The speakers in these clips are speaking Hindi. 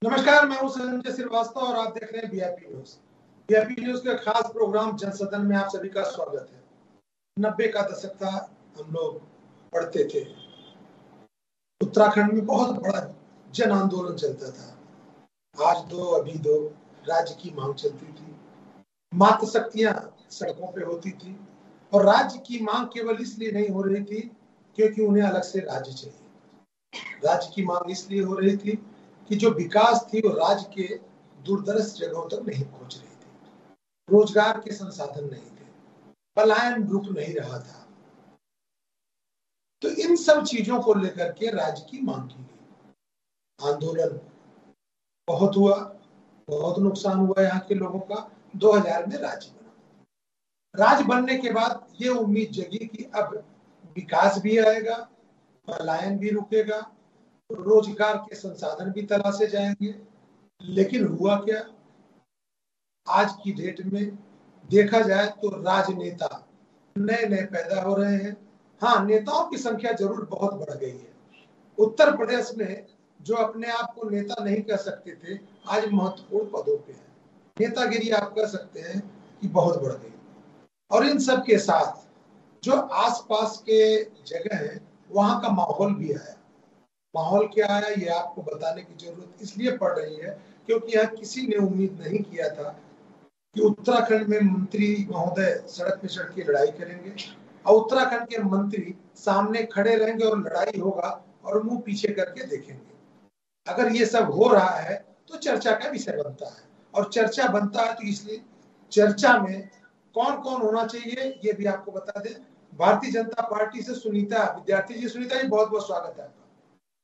नमस्कार, मैं हूं संजय श्रीवास्तव और आप देख रहे हैं वीआईपी न्यूज। वीआईपी न्यूज का खास प्रोग्राम जनसदन में आप सभी का स्वागत है। 90 का दशक था, हम लोग पढ़ते थे। उत्तराखंड में बहुत बड़ा जन आंदोलन चलता था। आज दो अभी दो राज्य की मांग चलती थी। मातृशक्तियां सड़कों पे होती थी और राज्य की मांग केवल इसलिए नहीं हो रही थी क्योंकि उन्हें अलग से राज्य चाहिए। राज्य की मांग इसलिए हो रही थी कि जो विकास थी वो राज्य के दूरदराज जगहों तक नहीं पहुंच रही थी। रोजगार के संसाधन नहीं थे, पलायन रुक नहीं रहा था। तो इन सब चीजों को लेकर के राज्य की मांग की गई। आंदोलन बहुत हुआ, बहुत नुकसान हुआ यहाँ के लोगों का। 2000 में राज्य बना। राज्य बनने के बाद ये उम्मीद जगी कि अब विकास भी आएगा, पलायन भी रुकेगा, रोजगार के संसाधन भी तलाशे जाएंगे। लेकिन हुआ क्या? आज की डेट में देखा जाए तो राजनेता नए नए पैदा हो रहे हैं। हाँ, नेताओं की संख्या जरूर बहुत बढ़ गई है। उत्तर प्रदेश में जो अपने आप को नेता नहीं कह सकते थे, आज महत्वपूर्ण पदों पे हैं। नेतागिरी आप कह सकते हैं कि बहुत बढ़ गई। और इन सब के साथ जो आसपास के जगह है वहां का माहौल भी आया। माहौल क्या आया ये आपको बताने की जरूरत इसलिए पड़ रही है क्योंकि यहाँ किसी ने उम्मीद नहीं किया था कि उत्तराखंड में मंत्री महोदय सड़क पे चढ़ के लड़ाई करेंगे और उत्तराखंड के मंत्री सामने खड़े रहेंगे और लड़ाई होगा और मुंह पीछे करके देखेंगे। अगर ये सब हो रहा है तो चर्चा का विषय बनता है, और चर्चा बनता है तो इसलिए चर्चा में कौन कौन होना चाहिए ये भी आपको बता दें। भारतीय जनता पार्टी से सुनीता विद्यार्थी जी, सुनीता जी बहुत बहुत स्वागत है आपका।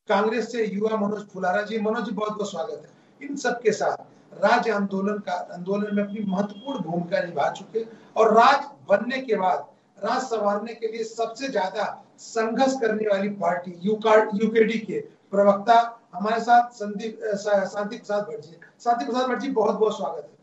कांग्रेस से युवा मनोज फुलारा जी, मनोज जी बहुत बहुत स्वागत है। इन सब के साथ राज्य आंदोलन में अपनी महत्वपूर्ण भूमिका निभा चुके और राज्य बनने के बाद राज्य संवारने के लिए सबसे ज्यादा संघर्ष करने वाली पार्टी यूकेडी के प्रवक्ता हमारे साथ शांति प्रसाद भट्ट जी। शांति प्रसाद भट्ट जी बहुत बहुत स्वागत है।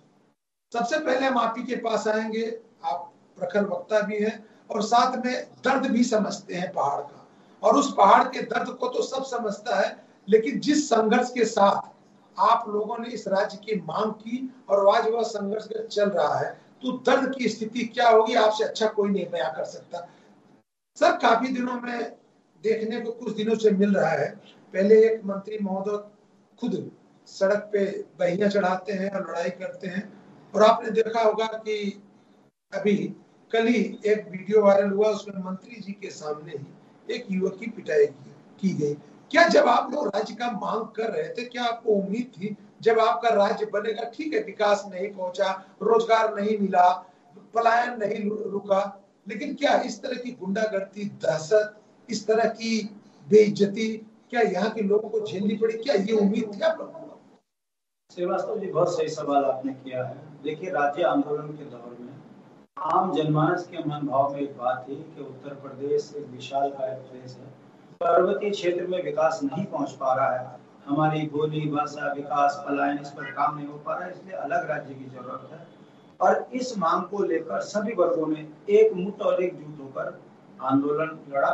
सबसे पहले हम आप ही के पास आएंगे। आप प्रखर वक्ता भी हैं और साथ में दर्द भी समझते हैं पहाड़ का, और उस पहाड़ के दर्द को तो सब समझता है, लेकिन जिस संघर्ष के साथ आप लोगों ने इस राज्य की मांग की और आज वह संघर्ष चल रहा है, तो दर्द की स्थिति क्या होगी आपसे अच्छा कोई नहीं बयां कर सकता। सर, काफी दिनों में देखने को कुछ दिनों से मिल रहा है, पहले एक मंत्री महोदय खुद सड़क पे बहियां चढ़ाते हैं और लड़ाई करते हैं, और आपने देखा होगा कि अभी कल ही एक वीडियो वायरल हुआ, उसमें मंत्री जी के सामने ही एक युवक की पिटाई की गई। क्या जब आप लोग राज्य का मांग कर रहे थे, क्या आपको उम्मीद थी जब आपका राज्य बनेगा, ठीक है विकास नहीं पहुंचा, रोजगार नहीं मिला, पलायन नहीं रुका, लेकिन क्या इस तरह की गुंडागर्दी, दहशत, इस तरह की बेइज्जती क्या यहाँ के लोगों को झेलनी पड़ी? क्या ये उम्मीद थी आप लोगों को? श्रीवास्तव जी, बहुत सही सवाल आपने किया है। देखिए, राज्य आंदोलन के दौर में आम जनमानस के मन भाव में एक बात थी कि उत्तर प्रदेश एक विशालकाय प्रदेश है, पर्वतीय क्षेत्र में विकास नहीं पहुंच पा रहा है, हमारी बोली भाषा विकास पलायन इस पर काम नहीं हो पा रहा है, इसलिए अलग राज्य की जरूरत है। और इस मांग को लेकर सभी वर्गों ने एक मुठ और एकजुट होकर आंदोलन लड़ा,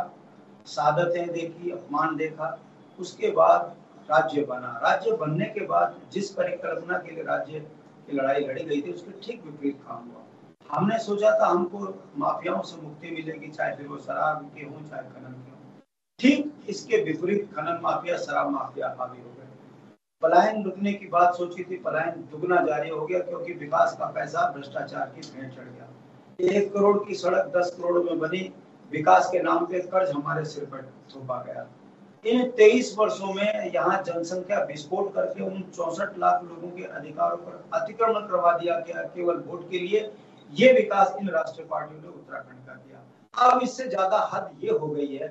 सादतें देखी, अपमान देखा, उसके बाद राज्य बना। राज्य बनने के बाद जिस परिकल्पना के लिए राज्य की लड़ाई लड़ी गई थी उसके ठीक विपरीत काम हुआ। हमने सोचा था हमको माफियाओं से मुक्ति मिलेगी, चाहे फिर वो शराब के हों चाहे खनन के हों। ठीक इसके विपरीत खनन माफिया, शराब माफिया हावी हो गए। पलायन रुकने की बात सोची थी, पलायन दुगना जारी हो गया क्योंकि विकास का पैसा भ्रष्टाचार की भेंट चढ़ गया। 1 करोड़ की सड़क 10 करोड़ में बनी, विकास के नाम पे कर्ज हमारे सिर पर थोपा गया। इन 23 वर्षों में यहाँ जनसंख्या विस्फोट करके उन 64 लाख लोगों के अधिकारों पर अतिक्रमण करवा दिया गया केवल वोट के लिए। ये विकास इन राष्ट्रीय पार्टियों ने उत्तराखंड का किया। अब इससे ज्यादा हद ये हो गई है,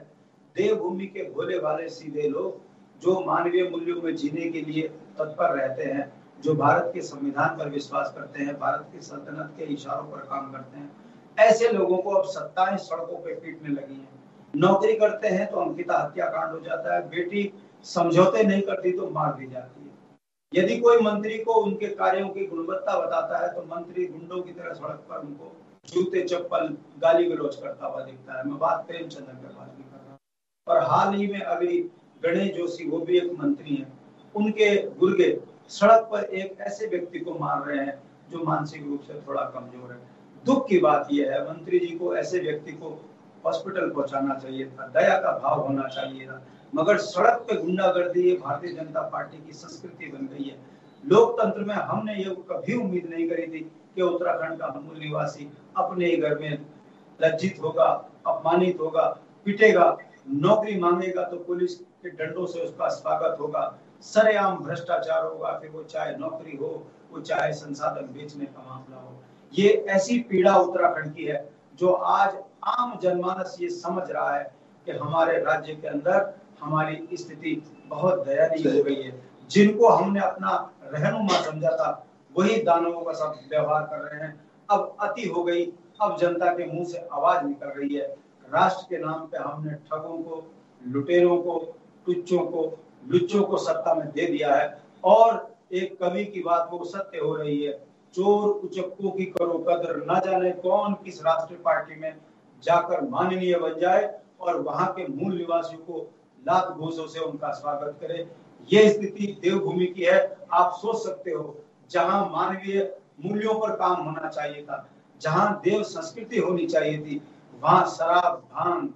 देवभूमि के भोले भाले सीधे लोग जो मानवीय मूल्यों में जीने के लिए तत्पर रहते हैं, जो भारत के संविधान पर विश्वास करते हैं, भारत की सल्तनत के इशारों पर काम करते हैं, ऐसे लोगों को अब सत्ताएं सड़कों पर पीटने लगी हैं। नौकरी करते हैं तो अंकिता हत्याकांड हो जाता है, बेटी समझौते नहीं करती तो मार दी जाती है। यदि कोई मंत्री को उनके कार्यों की गुणवत्ता बताता है तो मंत्री गुंडों की तरह सड़क पर उनको जूते चप्पल गाली गलौज करता हुआ दिखता है। मैं बात प्रेमचंद अग्रवाल की कर रहा हूँ। और हाल ही में अभी गणेश जोशी, वो भी एक मंत्री हैं, उनके गुर्गे सड़क पर एक ऐसे व्यक्ति को मार रहे हैं जो मानसिक रूप से थोड़ा कमजोर है। दुख की बात यह है, मंत्री जी को ऐसे व्यक्ति को हॉस्पिटल पहुंचाना चाहिए था, दया का भाव होना चाहिए था, मगर सड़क पे गुंडागर्दी ये भारतीय जनता पार्टी की संस्कृति बन गई है। लोकतंत्र में हमने ये कभी उम्मीद नहीं करी थी कि उत्तराखंड का मूल निवासी अपने ही घर में लज्जित होगा, अपमानित होगा, पिटेगा, नौकरी मांगेगा तो पुलिस के डंडों से उसका स्वागत होगा, सरेआम भ्रष्टाचार होगा, फिर वो चाहे नौकरी हो, वो चाहे संसाधन बेचने का मामला हो। ये ऐसी पीड़ा उत्तराखंड की है जो आज आम जनमानस ये समझ रहा है कि हमारे राज्य के अंदर हमारी स्थिति बहुत दयनीय हो गई है। जिनको हमने अपना रहनुमा समझा था वही दानवों का सब व्यवहार कर रहे हैं। अब अति हो गई, अब जनता के मुंह से आवाज निकल रही है। राष्ट्र के नाम पे हमने ठगों को, लुटेरों को, टुच्चों को, लुच्चों को सत्ता में दे दिया है। और एक कवि की बात वो सत्य हो रही है, चोर उचक्कों की करो कदर, ना जाने कौन किस राष्ट्रीय पार्टी में जाकर माननीय बन जाए और वहां के मूल निवासियों को लाख घूसों से उनका स्वागत करे। ये स्थिति देवभूमि की है। आप सोच सकते हो, जहां मानवीय मूल्यों पर काम होना चाहिए था, जहां देव संस्कृति होनी चाहिए थी, वहां शराब, भांग,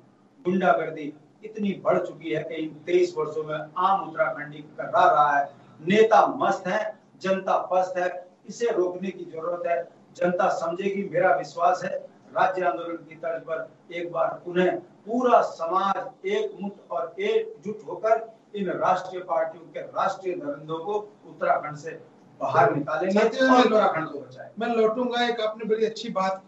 गुंडागर्दी इतनी बढ़ चुकी है कि इन 23 वर्षों में आम उत्तराखंडी करा रहा है। नेता मस्त है, जनता पस्त है। इसे रोकने की जरूरत है। जनता समझेगी, मेरा विश्वास है। राज्य आंदोलन की तर्ज पर एक बार पुनः पूरा समाज एकमुठ और एकजुट होकर इन राष्ट्रीय पार्टियों के राष्ट्रीय दरिंदों को उत्तराखंड से बाहर निकालेंगे और उत्तराखंड को बचाएंगे। मैं लौटूंगा, एक आपने बड़ी अच्छी बात की।